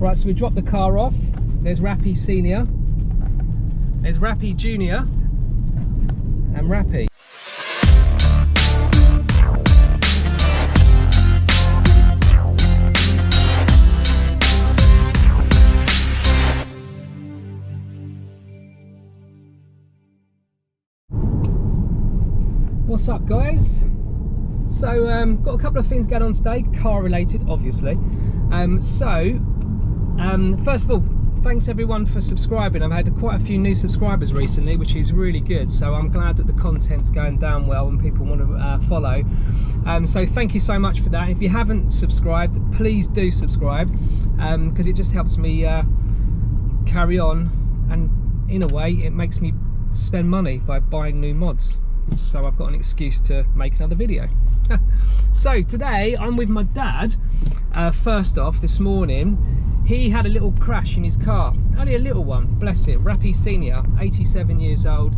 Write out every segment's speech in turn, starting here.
Right, so we dropped the car off. There's Rappy Senior, there's Rappy Junior, and Rappy. What's up, guys? So got a couple of things going on today, car related obviously. First of all, thanks everyone for subscribing. I've had quite a few new subscribers recently, which is really good, so I'm glad that the content's going down well and people want to follow. So thank you so much for that. If you haven't subscribed, please do subscribe, because it just helps me carry on, and in a way it makes me spend money by buying new mods, so I've got an excuse to make another video. So today I'm with my dad. First off, this morning he had a little crash in his car, only a little one, bless him. Rappy Senior, 87 years old,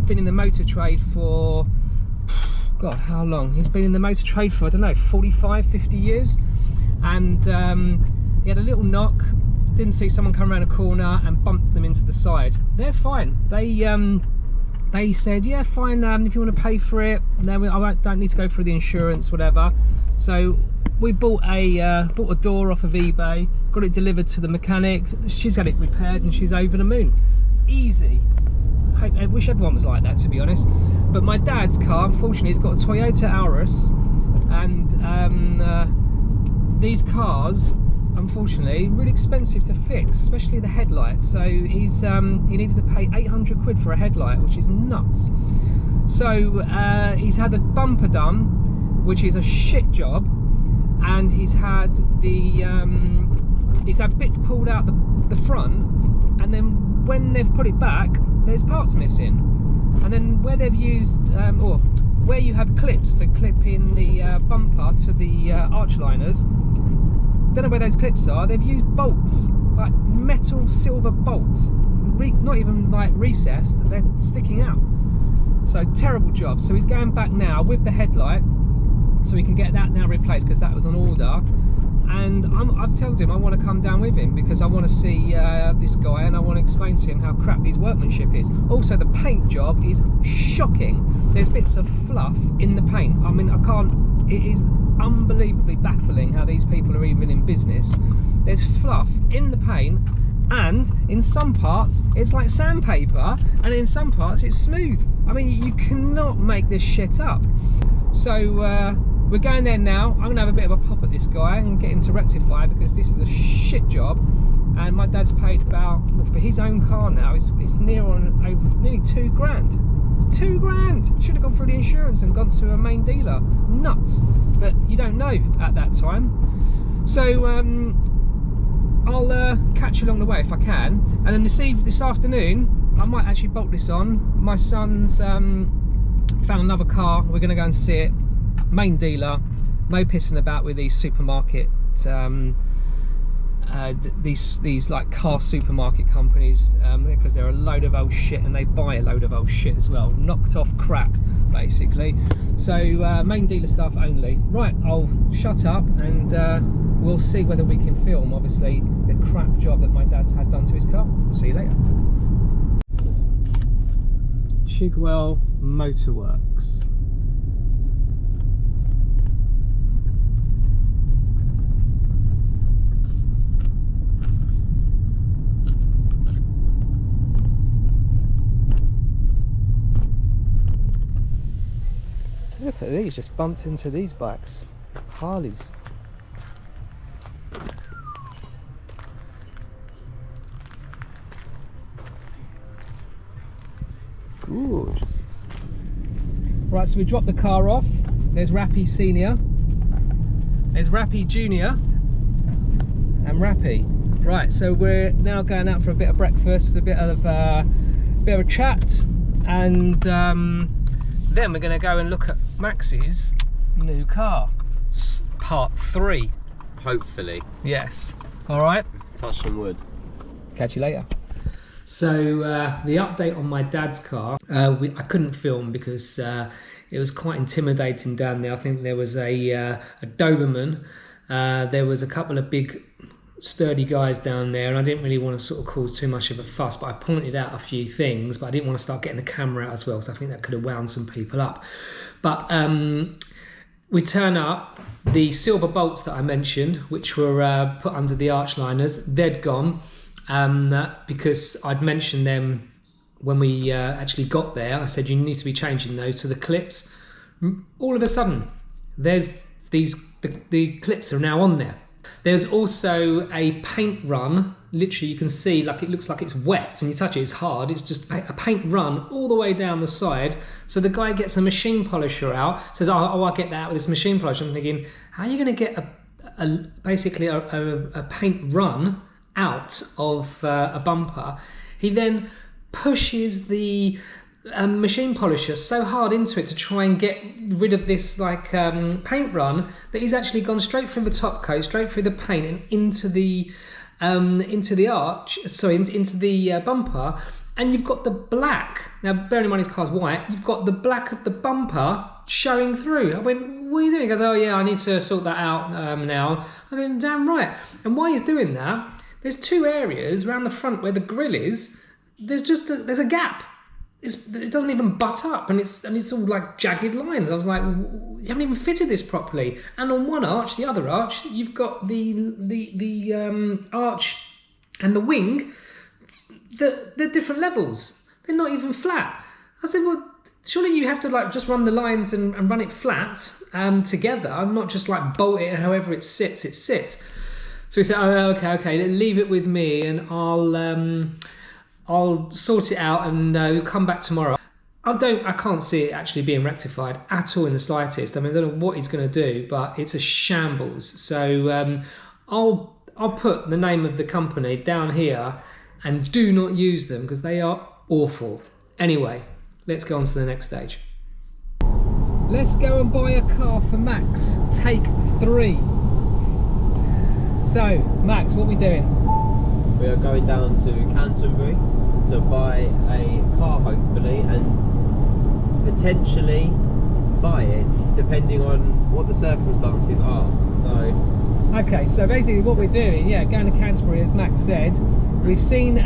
been in the motor trade for, God, how long? He's been in the motor trade for, I don't know, 45, 50 years. And he had a little knock, didn't see someone come around a corner and bumped them into the side. They're fine. They said, yeah, fine, if you want to pay for it, no, I don't need to go through the insurance, whatever. So we bought a door off of eBay, got it delivered to the mechanic. She's had it repaired and she's over the moon. Easy. I wish everyone was like that, to be honest. But my dad's car, unfortunately, he's got a Toyata Auris, and these cars, unfortunately, really expensive to fix, especially the headlights. So he needed to pay 800 quid for a headlight, which is nuts. So he's had a bumper done, which is a shit job, and he's had bits pulled out the front, and then when they've put it back, there's parts missing. And then where they've used or where you have clips to clip in the bumper to the arch liners, don't know where those clips are. They've used bolts, like metal silver bolts, not even like recessed, they're sticking out. So terrible job. So he's going back now with the headlight, so we can get that now replaced, because that was on order. And I've told him I want to come down with him, because I want to see this guy, and I want to explain to him how crap his workmanship is. Also, the paint job is shocking. There's bits of fluff in the paint. I mean, it is unbelievably baffling how these people are even in business. There's fluff in the paint, and in some parts it's like sandpaper, and in some parts it's smooth. I mean, you cannot make this shit up. So we're going there now. I'm gonna have a bit of a pop at this guy and get him to rectify, because this is a shit job. And my dad's paid about, well, for his own car now, it's nearly 2 grand. 2 grand! Should have gone through the insurance and gone to a main dealer. Nuts. But you don't know at that time. So I'll catch you along the way if I can. And then this afternoon, I might actually bolt this on. My son's found another car. We're going to go and see it. Main dealer. No pissing about with these supermarket these like car supermarket companies, because they're a load of old shit, and they buy a load of old shit as well, knocked off crap basically. So main dealer stuff only. Right, I'll shut up, and we'll see whether we can film obviously the crap job that my dad's had done to his car. See you later. Chigwell Motorworks. Look at these, just bumped into these bikes. Harleys. Gorgeous. Right, so we dropped the car off. There's Rappy Senior, there's Rappy Junior, and Rappy. Right, so we're now going out for a bit of breakfast, a bit of a chat, and then we're going to go and look at Max's new car, part 3. Hopefully. Yes. All right. Touch some wood. Catch you later. So the update on my dad's car, I couldn't film because it was quite intimidating down there. I think there was a Doberman. There was a couple of big sturdy guys down there, and I didn't really want to sort of cause too much of a fuss, but I pointed out a few things, but I didn't want to start getting the camera out as well, because I think that could have wound some people up. But we turn up, the silver bolts that I mentioned, which were put under the arch liners, they'd gone, because I'd mentioned them when we actually got there. I said you need to be changing those. So the clips, all of a sudden, there's the clips are now on there. There's also a paint run. Literally, you can see, like, it looks like it's wet, and you touch it, it's hard. It's just a paint run all the way down the side. So the guy gets a machine polisher out, says, oh, I'll get that out with this machine polisher. I'm thinking, how are you going to get basically a paint run out of a bumper? He then pushes the machine polisher so hard into it to try and get rid of this paint run, that he's actually gone straight through the top coat, straight through the paint, and into the bumper. And you've got the black. Now, bearing in mind his car's white, you've got the black of the bumper showing through. I went, what are you doing? He goes, oh yeah, I need to sort that out now. I went, damn right. And while he's doing that, there's two areas around the front where the grille is. There's a gap. It doesn't even butt up, and it's all like jagged lines. I was like, you haven't even fitted this properly. And on one arch, the other arch, you've got the arch and the wing. They're different levels. They're not even flat. I said, well, surely you have to just run the lines and run it flat together, not just bolt it, and however it sits, it sits. So he said, oh, okay, leave it with me, and I'll sort it out, and we'll come back tomorrow. I can't see it actually being rectified at all in the slightest. I mean, I don't know what he's going to do, but it's a shambles. So I'll put the name of the company down here, and do not use them because they are awful. Anyway, let's go on to the next stage. Let's go and buy a car for Max. Take 3. So, Max, what are we doing? We are going down to Canterbury to buy a car, hopefully, and potentially buy it depending on what the circumstances are. Okay, so basically what we're doing, going to Canterbury, as Max said. We've seen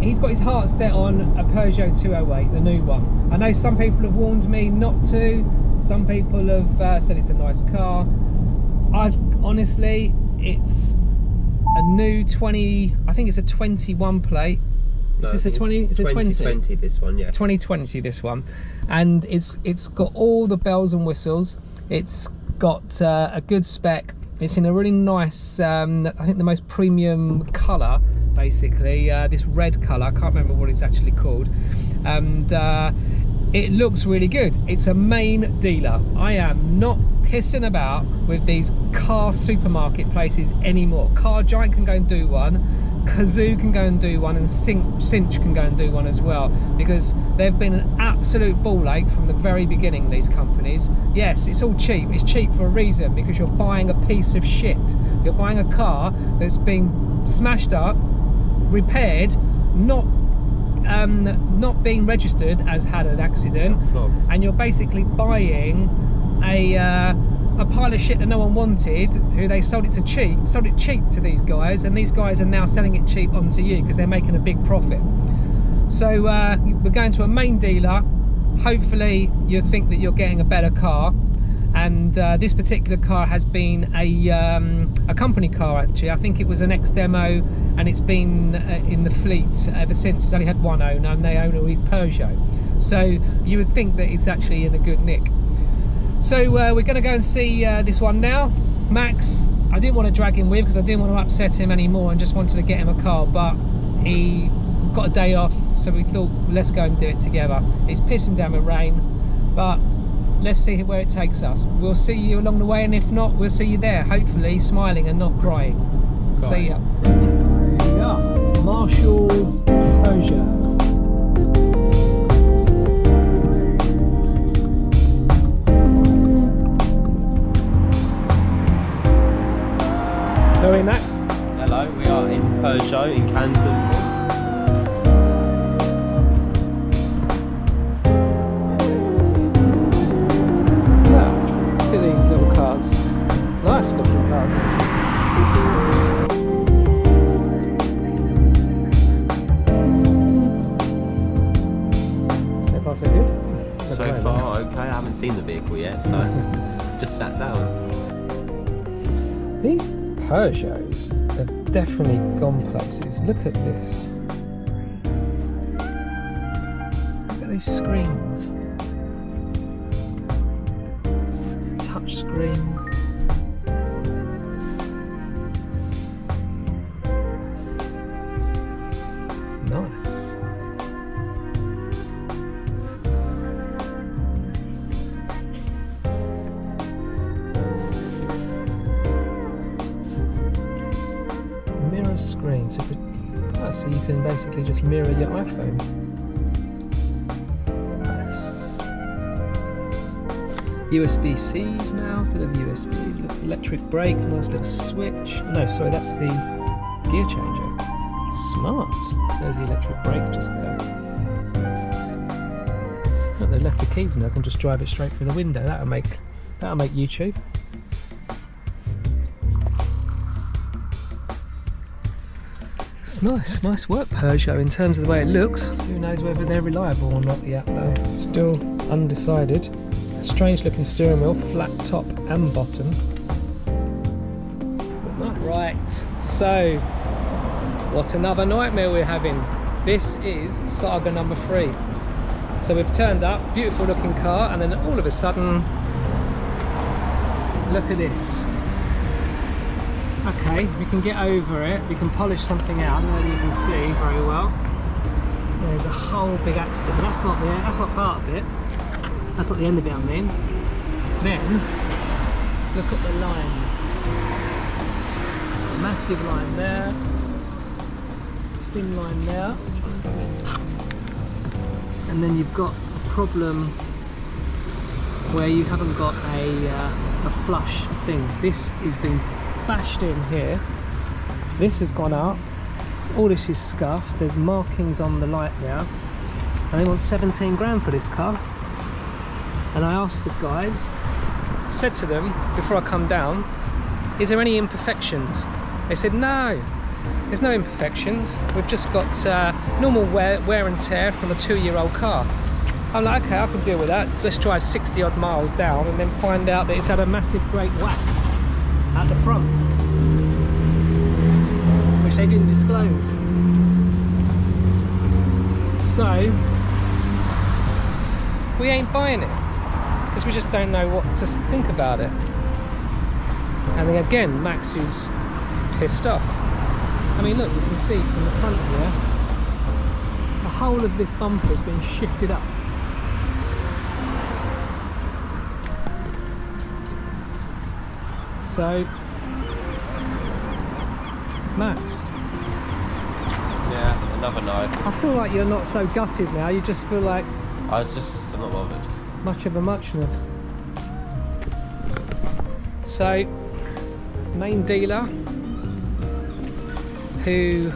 he's got his heart set on a Peugeot 208, the new one. I know some people have warned me not to. Some people have said it's a nice car. Honestly, it's a new 20, I think it's a 21 plate. Is this a 20? It's a 2020 this one, yes. 2020 this one. And it's got all the bells and whistles. It's got a good spec. It's in a really nice, I think the most premium colour, basically. This red colour, I can't remember what it's actually called. And it looks really good. It's a main dealer. I am not pissing about with these car supermarket places anymore. Car Giant can go and do one, Kazoo can go and do one, and Cinch can go and do one as well, because they've been an absolute ball ache from the very beginning, these companies. Yes, it's all cheap. It's cheap for a reason, because you're buying a piece of shit. You're buying a car that's been smashed up, repaired, not being registered as had an accident, and you're basically buying a pile of shit that no one wanted, who they sold it cheap to these guys, and these guys are now selling it cheap onto you because they're making a big profit. So we're going to a main dealer. Hopefully you think that you're getting a better car, and this particular car has been a company car, actually. I think it was an ex-demo, and it's been in the fleet ever since. It's only had one owner, and the owner is Peugeot, so you would think that it's actually in a good nick. So we're going to go and see this one now. Max, I didn't want to drag him with because I didn't want to upset him anymore, and just wanted to get him a car, but he got a day off, so we thought, let's go and do it together. It's pissing down with rain, but let's see where it takes us. We'll see you along the way, and if not, we'll see you there, hopefully smiling and not crying. See ya. Here we are, Marshalls Peugeot. How are we, Max? Hello, we are in Peugeot in Canterbury. Look at these little cars. Nice looking cars. seen the vehicle yet, so just sat down. These Peugeots have definitely gone places. Look at this. Look at these screens. Touch screen. It's nice. Mirror screen, so you can basically just mirror your iPhone. Nice. USB-Cs now instead of USB. Look, electric brake, nice little switch. No, sorry, that's the gear changer. Smart. There's the electric brake just there. Look, they left the keys in there. I can just drive it straight through the window. That'll make YouTube. Nice work, Peugeot, in terms of the way it looks. Who knows whether they're reliable or not yet, though. Still undecided. Strange looking steering wheel, flat top and bottom. But nice. Right, so what another nightmare we're having. This is saga number 3. So we've turned up, beautiful looking car, and then all of a sudden, look at this. Okay, we can get over it, we can polish something out, I don't know whether you can see very well. There's a whole big accident, that's not part of it. That's not the end of it, I mean. Then, look at the lines. Massive line there. Thin line there. And then you've got a problem where you haven't got a flush thing. This is being bashed in here. This has gone up. All this is scuffed. There's markings on the light now. And they want 17 grand for this car. And I asked the guys, said to them before I come down, is there any imperfections? They said no, there's no imperfections. We've just got normal wear and tear from a 2-year-old car. I'm like, okay, I can deal with that. Let's drive 60 odd miles down and then find out that it's had a massive brake whack at the front, which they didn't disclose. So we ain't buying it because we just don't know what to think about it. And then again, Max is pissed off. I mean, look, you can see from the front here, the whole of this bumper has been shifted up. So, Max. Yeah, another no. I feel like you're not so gutted now, you just feel like... I'm not bothered. Much of a muchness. So, main dealer, who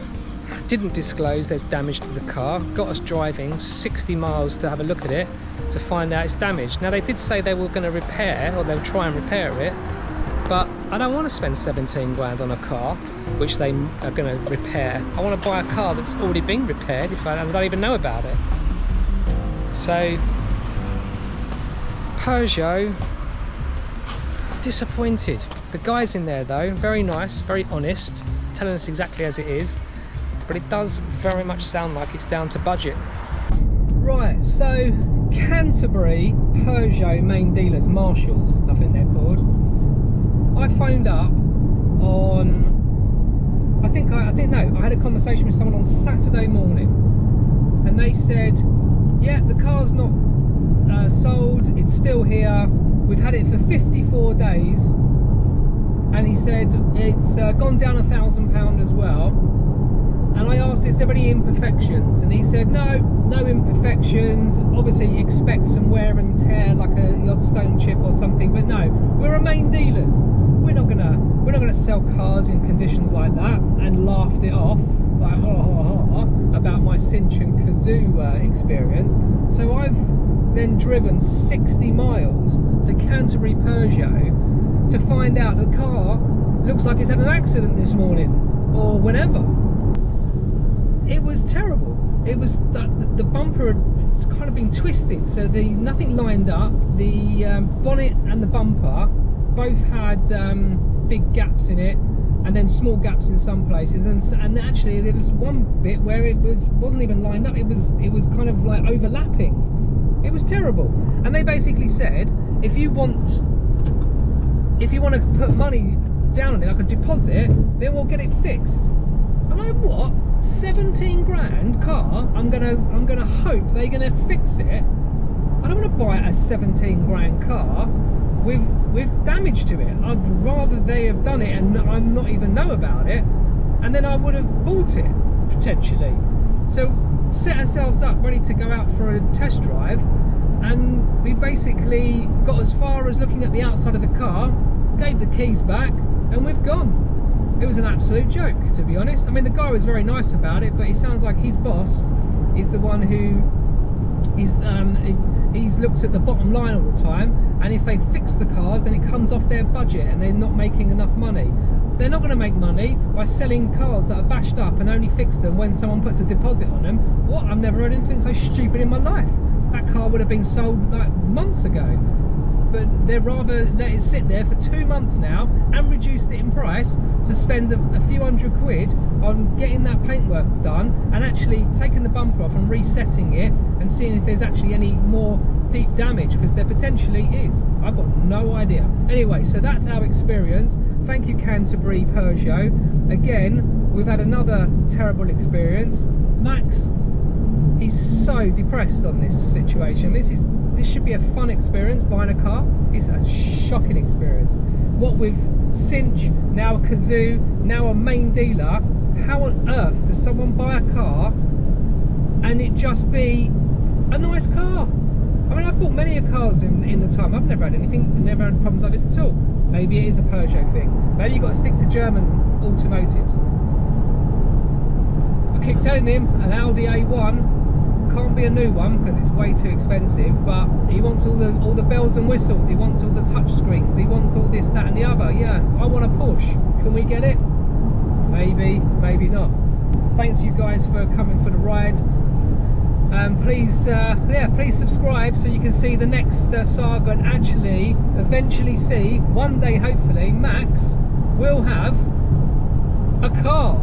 didn't disclose there's damage to the car, got us driving 60 miles to have a look at it to find out it's damaged. Now they did say they were going to repair, or they'll try and repair it, but I don't want to spend 17 grand on a car which they are going to repair. I want to buy a car that's already been repaired if I don't even know about it. So Peugeot, disappointed. The guys in there though, very nice, very honest, telling us exactly as it is, but it does very much sound like it's down to budget. Right, so Canterbury Peugeot main dealers, Marshalls, I think they're called. I phoned up on, I had a conversation with someone on Saturday morning, and they said, yeah, the car's not sold, it's still here, we've had it for 54 days, and he said it's gone down £1,000 as well. And I asked, is there any imperfections? And he said, no imperfections. Obviously you expect some wear and tear, like a odd stone chip or something, but no, we're main dealers. We're not gonna sell cars in conditions like that. And laughed it off, like about my cinch and kazoo experience. So I've then driven 60 miles to Canterbury Peugeot to find out the car looks like it's had an accident this morning or whenever. It was terrible. it was the bumper it's kind of been twisted, so nothing lined up. The bonnet and the bumper both had big gaps in it, and then small gaps in some places, and actually there was one bit where it wasn't even lined up. It was kind of like overlapping. It was terrible. And they basically said, if you want to put money down on it, like a deposit, then we'll get it fixed. I'm like, what? 17 grand car? I'm gonna hope they're gonna fix it. I don't want to buy a 17 grand car with damage to it. I'd rather they have done it and I'm not even know about it, and then I would have bought it potentially. So set ourselves up ready to go out for a test drive, and we basically got as far as looking at the outside of the car, gave the keys back, and we've gone. It was an absolute joke, to be honest. I mean, the guy was very nice about it, but he sounds like his boss is the one who he looks at the bottom line all the time, and if they fix the cars, then it comes off their budget and they're not making enough money. They're not going to make money by selling cars that are bashed up and only fix them when someone puts a deposit on them. What? I've never heard anything so stupid in my life. That car would have been sold like months ago. But they'd rather let it sit there for 2 months now and reduced it in price to spend a few £100 on getting that paintwork done and actually taking the bumper off and resetting it and seeing if there's actually any more deep damage, because there potentially is. I've got no idea. Anyway, so that's our experience. Thank you, Canterbury Peugeot. Again, we've had another terrible experience. Max, he's so depressed on this situation. This should be a fun experience, buying a car. It's a shocking experience. What with Cinch, now a Kazoo, now a main dealer, how on earth does someone buy a car and it just be a nice car? I mean, I've bought many cars in the time. I've never had never had problems like this at all. Maybe it is a Peugeot thing. Maybe you've got to stick to German automotives. I keep telling him an Audi A1 can't be a new one because it's way too expensive, but he wants all the bells and whistles, he wants all the touch screens, he wants all this, that and the other. Yeah, I want a Porsche. Can we get it? Maybe, maybe not. Thanks you guys for coming for the ride. Please subscribe so you can see the next saga, and actually eventually see one day, hopefully, Max will have a car.